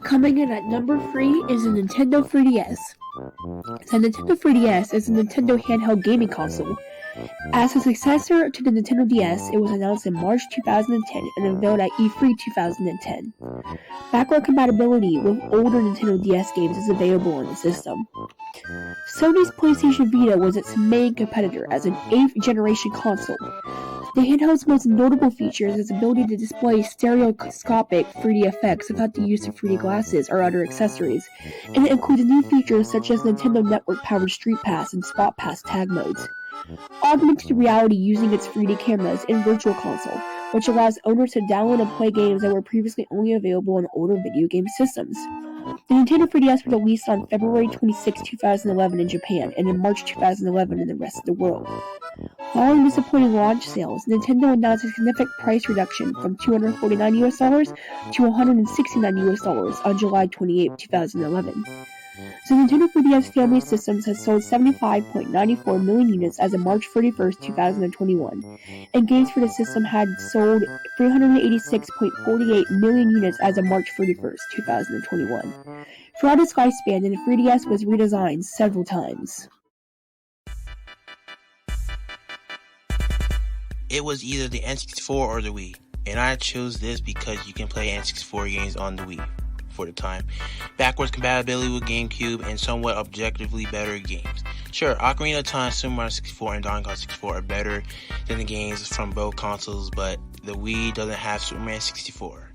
Coming in at number 3 is the Nintendo 3DS. The Nintendo 3DS is a Nintendo handheld gaming console. As a successor to the Nintendo DS, it was announced in March 2010 and unveiled at E3 2010. Backward compatibility with older Nintendo DS games is available on the system. Sony's PlayStation Vita was its main competitor as an 8th generation console. The handheld's most notable feature is its ability to display stereoscopic 3D effects without the use of 3D glasses or other accessories, and it includes new features such as Nintendo Network-powered Street Pass and Spot Pass tag modes. Augmented reality using its 3D cameras in Virtual Console, which allows owners to download and play games that were previously only available on older video game systems. The Nintendo 3DS was released on February 26, 2011 in Japan, and in March 2011 in the rest of the world. Following disappointing launch sales, Nintendo announced a significant price reduction from $249 to $169 on July 28, 2011. The Nintendo 3DS family of systems has sold 75.94 million units as of March 31, 2021, and games for the system had sold 386.48 million units as of March 31, 2021. Throughout its lifespan, the 3DS was redesigned several times. It was either the N64 or the Wii, and I chose this because you can play N64 games on the Wii for the time, backwards compatibility with GameCube, and somewhat objectively better games. Sure, Ocarina of Time, Super Mario 64, and Donkey Kong 64 are better than the games from both consoles, but the Wii doesn't have Superman 64.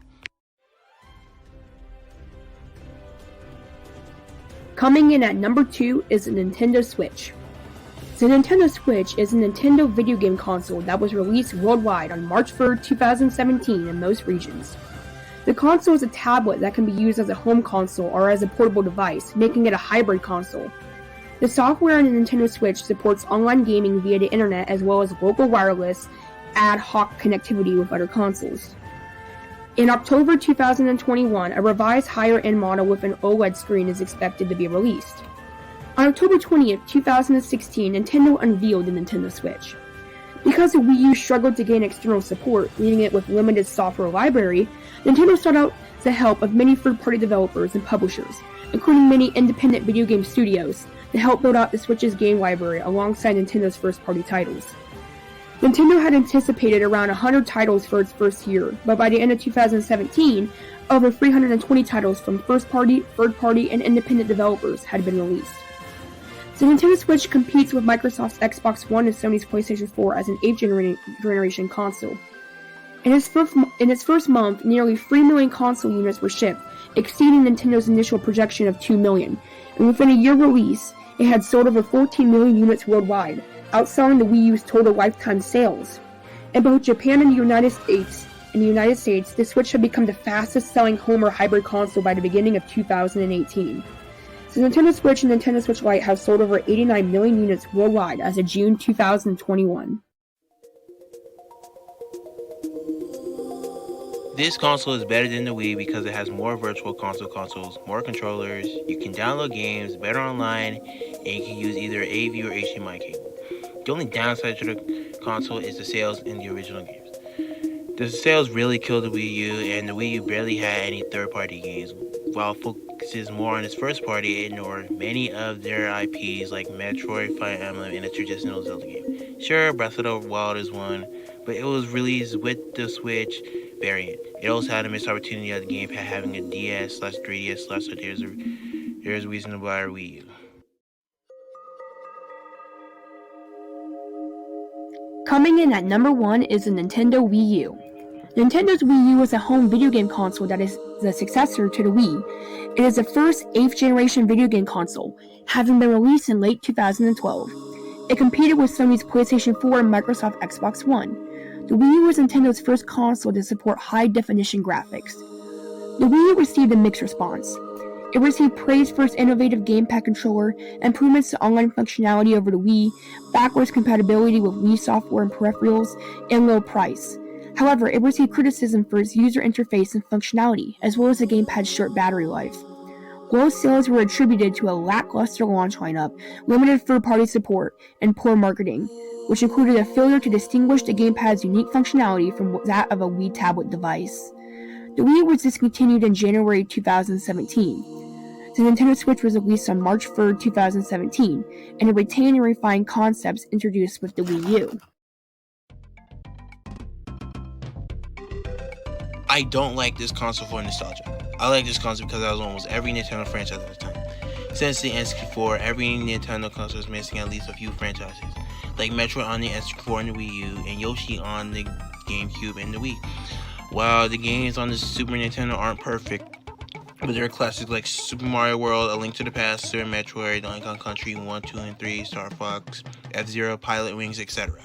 Coming in at number 2 is the Nintendo Switch. The Nintendo Switch is a Nintendo video game console that was released worldwide on March 3, 2017 in most regions. The console is a tablet that can be used as a home console or as a portable device, making it a hybrid console. The software on the Nintendo Switch supports online gaming via the internet as well as local wireless, ad hoc connectivity with other consoles. In October 2021, a revised higher-end model with an OLED screen is expected to be released. On October 20th, 2016, Nintendo unveiled the Nintendo Switch. Because the Wii U struggled to gain external support, leaving it with limited software library, Nintendo sought out the help of many third-party developers and publishers, including many independent video game studios, to help build out the Switch's game library alongside Nintendo's first-party titles. Nintendo had anticipated around 100 titles for its first year, but by the end of 2017, over 320 titles from first-party, third-party, and independent developers had been released. The Nintendo Switch competes with Microsoft's Xbox One and Sony's PlayStation 4 as an 8th generation console. In its first month, nearly 3 million console units were shipped, exceeding Nintendo's initial projection of 2 million, and within a year release, it had sold over 14 million units worldwide, outselling the Wii U's total lifetime sales. In both Japan and the United States, the Switch had become the fastest-selling home or hybrid console by the beginning of 2018. The Nintendo Switch and Nintendo Switch Lite have sold over 89 million units worldwide as of June 2021. This console is better than the Wii because it has more virtual consoles, more controllers, you can download games, better online, and you can use either AV or HDMI cable. The only downside to the console is the sales in the original games. The sales really killed the Wii U, and the Wii U barely had any third-party games. While it focuses more on its first-party, it ignored many of their IPs like Metroid, Fire Emblem, and a traditional Zelda game. Sure, Breath of the Wild is one, but it was released with the Switch variant. It also had a missed opportunity of the gamepad having a DS/3DS so there's a reason to buy a Wii U. Coming in at number 1 is the Nintendo Wii U. Nintendo's Wii U is a home video game console that is the successor to the Wii. It is the first 8th generation video game console, having been released in late 2012. It competed with Sony's PlayStation 4 and Microsoft Xbox One. The Wii U was Nintendo's first console to support high-definition graphics. The Wii U received a mixed response. It received praise for its innovative gamepad controller, improvements to online functionality over the Wii, backwards compatibility with Wii software and peripherals, and low price. However, it received criticism for its user interface and functionality, as well as the gamepad's short battery life. Low sales were attributed to a lackluster launch lineup, limited third-party support, and poor marketing, which included a failure to distinguish the gamepad's unique functionality from that of a Wii tablet device. The Wii was discontinued in January 2017. The Nintendo Switch was released on March 3, 2017, and it retained and refined concepts introduced with the Wii U. I don't like this console for nostalgia. I like this console because I was almost every Nintendo franchise at the time. Since the N64, every Nintendo console is missing at least a few franchises, like Metroid on the N64 and the Wii U, and Yoshi on the GameCube and the Wii. While the games on the Super Nintendo aren't perfect, but there are classics like Super Mario World, A Link to the Past, Super Metroid, Donkey Kong Country 1, 2, and 3, Star Fox, F-Zero, Pilot Wings, etc.